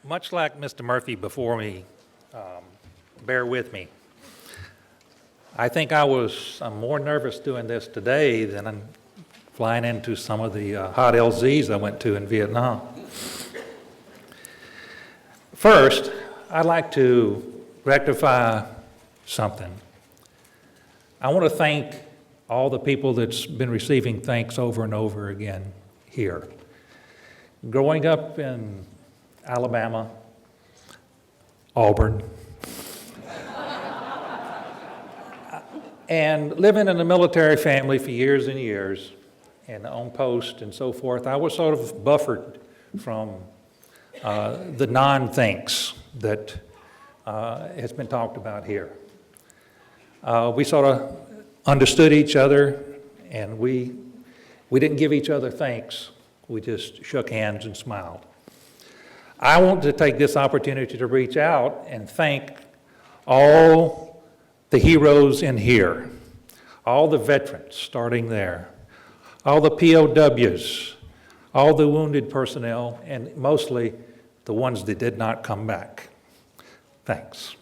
Much like Mr. Murphy before me, bear with me. I think I'm more nervous doing this today than I'm flying into some of the hot LZs I went to in Vietnam. First, I'd like to rectify something. I want to thank all the people that's been receiving thanks over and over again here. Growing up in Alabama, Auburn, and living in a military family for years and years, and on post and so forth, I was sort of buffered from the non-thanks that has been talked about here. We sort of understood each other, and we didn't give each other thanks. We just shook hands and smiled. I want to take this opportunity to reach out and thank all the heroes in here, all the veterans starting there, all the POWs, all the wounded personnel, and mostly the ones that did not come back. Thanks.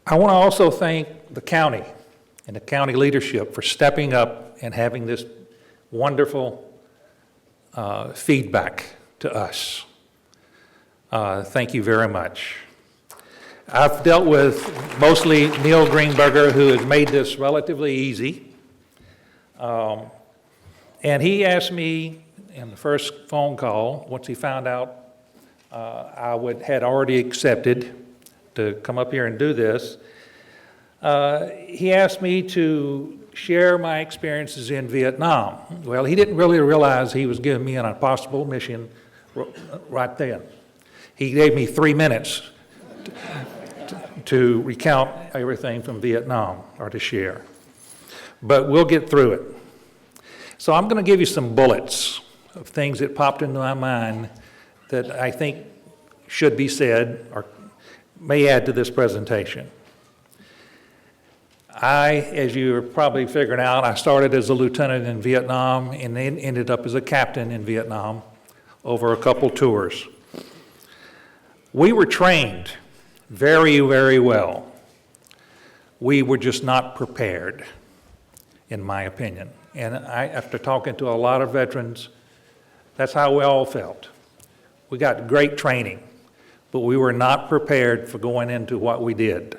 I want to also thank the county and the county leadership for stepping up and having this wonderful feedback to us. Thank you very much. I've dealt with mostly Neil Greenberger, who has made this relatively easy. And he asked me in the first phone call, once he found out I had already accepted to come up here and do this, he asked me to share my experiences in Vietnam. Well, he didn't really realize he was giving me an impossible mission right then. He gave me 3 minutes to recount everything from Vietnam, or to share. But we'll get through it. So I'm going to give you some bullets of things that popped into my mind that I think should be said or may add to this presentation. As you're probably figuring out, I started as a lieutenant in Vietnam and then ended up as a captain in Vietnam over a couple tours. We were trained very, very well. We were just not prepared, in my opinion. And after talking to a lot of veterans, that's how we all felt. We got great training, but we were not prepared for going into what we did.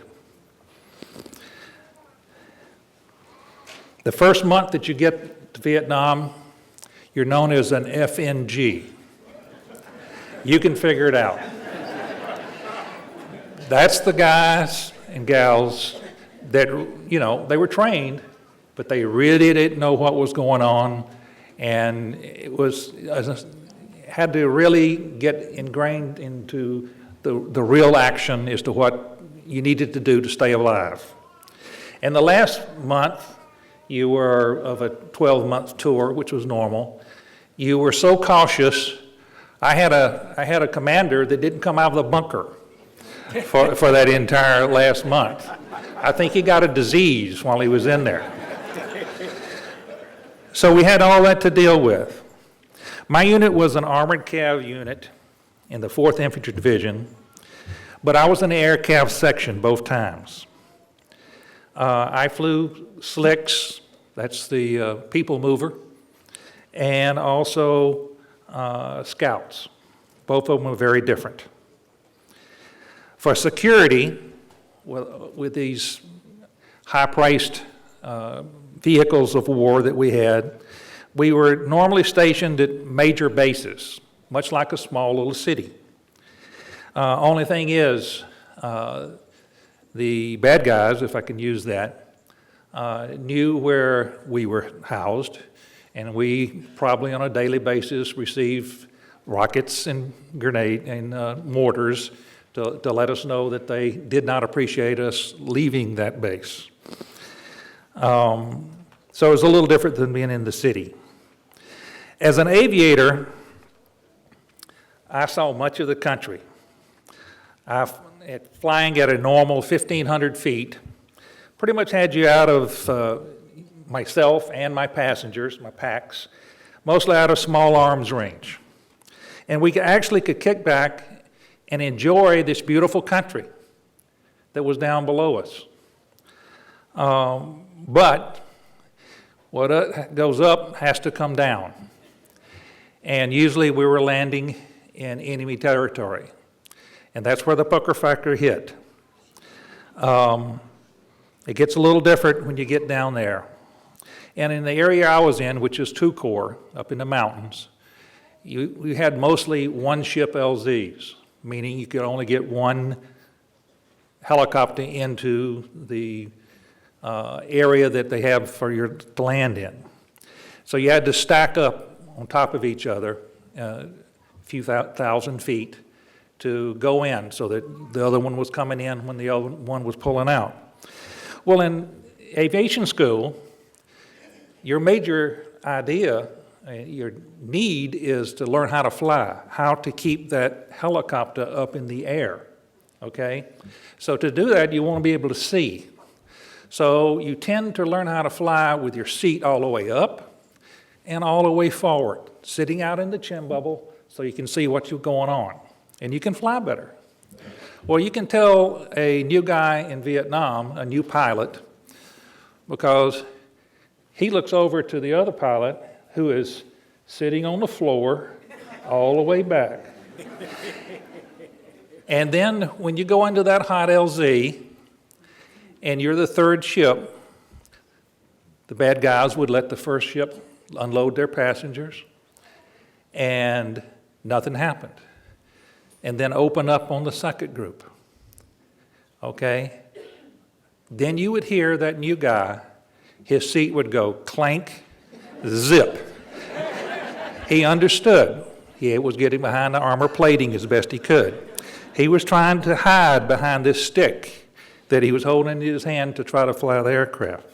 The first month that you get to Vietnam, you're known as an FNG. You can figure it out. That's the guys and gals that, they were trained, but they really didn't know what was going on, and had to really get ingrained into the real action as to what you needed to do to stay alive. And the last month, you were of a 12-month tour, which was normal. You were so cautious. I had a commander that didn't come out of the bunker for that entire last month. I think he got a disease while he was in there. So we had all that to deal with. My unit was an armored cav unit in the 4th Infantry Division, but I was in the air cav section both times. I flew slicks, that's the people mover, and also scouts. Both of them were very different. For security, with these high-priced vehicles of war that we had, we were normally stationed at major bases, much like a small little city. Only thing is, the bad guys, if I can use that, knew where we were housed, and we probably on a daily basis received rockets and grenade and mortars to let us know that they did not appreciate us leaving that base. So it was a little different than being in the city. As an aviator, I saw much of the country. Flying at a normal 1,500 feet, pretty much had you out of myself and my passengers, my packs, mostly out of small arms range. And we actually could kick back and enjoy this beautiful country that was down below us. But what goes up has to come down. And usually we were landing in enemy territory. And that's where the pucker factor hit. It gets a little different when you get down there. And in the area I was in, which is 2 Corps, up in the mountains, we had mostly one-ship LZs, meaning you could only get one helicopter into the area that they have for you to land in. So you had to stack up on top of each other a few thousand feet to go in so that the other one was coming in when the other one was pulling out. Well, in aviation school, your major idea, your need is to learn how to fly, how to keep that helicopter up in the air, okay? So to do that, you want to be able to see. So you tend to learn how to fly with your seat all the way up and all the way forward, sitting out in the chin bubble so you can see what's going on, and you can fly better. Well, you can tell a new guy in Vietnam, a new pilot, because he looks over to the other pilot who is sitting on the floor all the way back. And then when you go into that hot LZ and you're the third ship, the bad guys would let the first ship unload their passengers and nothing happened. And then open up on the second group, okay? Then you would hear that new guy, his seat would go clank, zip. He understood. He was getting behind the armor plating as best he could. He was trying to hide behind this stick that he was holding in his hand to try to fly the aircraft.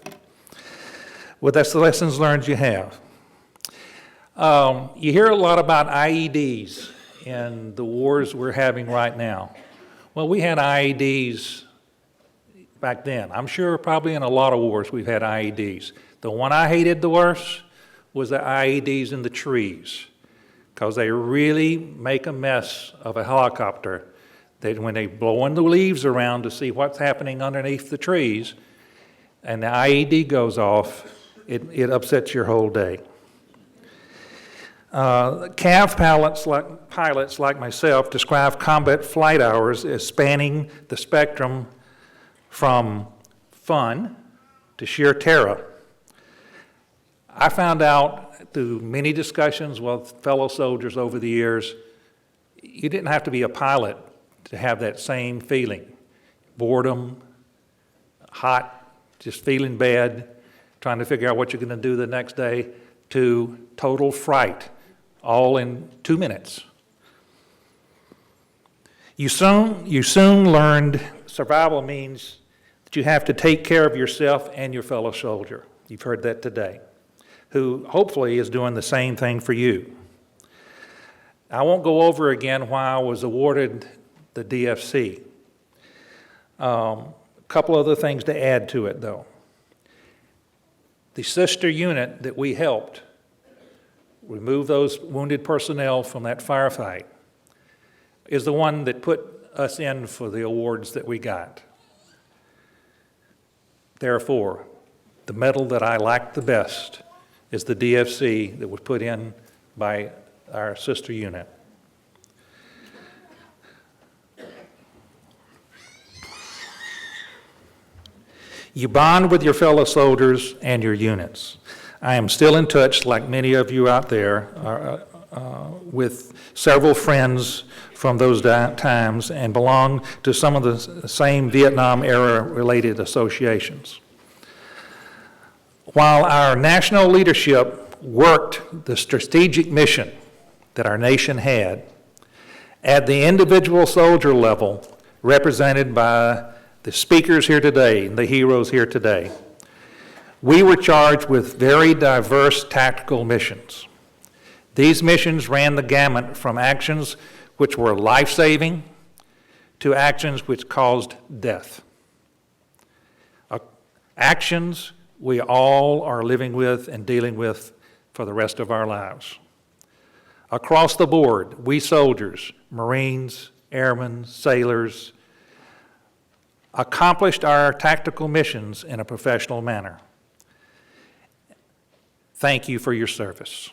Well, that's the lessons learned you have. You hear a lot about IEDs in the wars we're having right now. Well, we had IEDs back then. I'm sure probably in a lot of wars we've had IEDs. The one I hated the worst was the IEDs in the trees, because they really make a mess of a helicopter. That when they blowing the leaves around to see what's happening underneath the trees, and the IED goes off, it upsets your whole day. CAV pilots like myself describe combat flight hours as spanning the spectrum from fun to sheer terror. I found out through many discussions with fellow soldiers over the years, you didn't have to be a pilot to have that same feeling. Boredom, hot, just feeling bad, trying to figure out what you're going to do the next day, to total fright, all in 2 minutes. You soon learned survival means that you have to take care of yourself and your fellow soldier. You've heard that today, who hopefully is doing the same thing for you. I won't go over again why I was awarded the DFC. A couple other things to add to it, though. The sister unit that we helped remove those wounded personnel from that firefight is the one that put us in for the awards that we got. Therefore, the medal that I like the best is the DFC that was put in by our sister unit. You bond with your fellow soldiers and your units. I am still in touch, like many of you out there, with several friends from those times and belong to some of the same Vietnam era related associations. While our national leadership worked the strategic mission that our nation had, at the individual soldier level, represented by the speakers here today and the heroes here today, we were charged with very diverse tactical missions. These missions ran the gamut from actions which were life-saving to actions which caused death. Actions we all are living with and dealing with for the rest of our lives. Across the board, we soldiers, Marines, airmen, sailors, accomplished our tactical missions in a professional manner. Thank you for your service.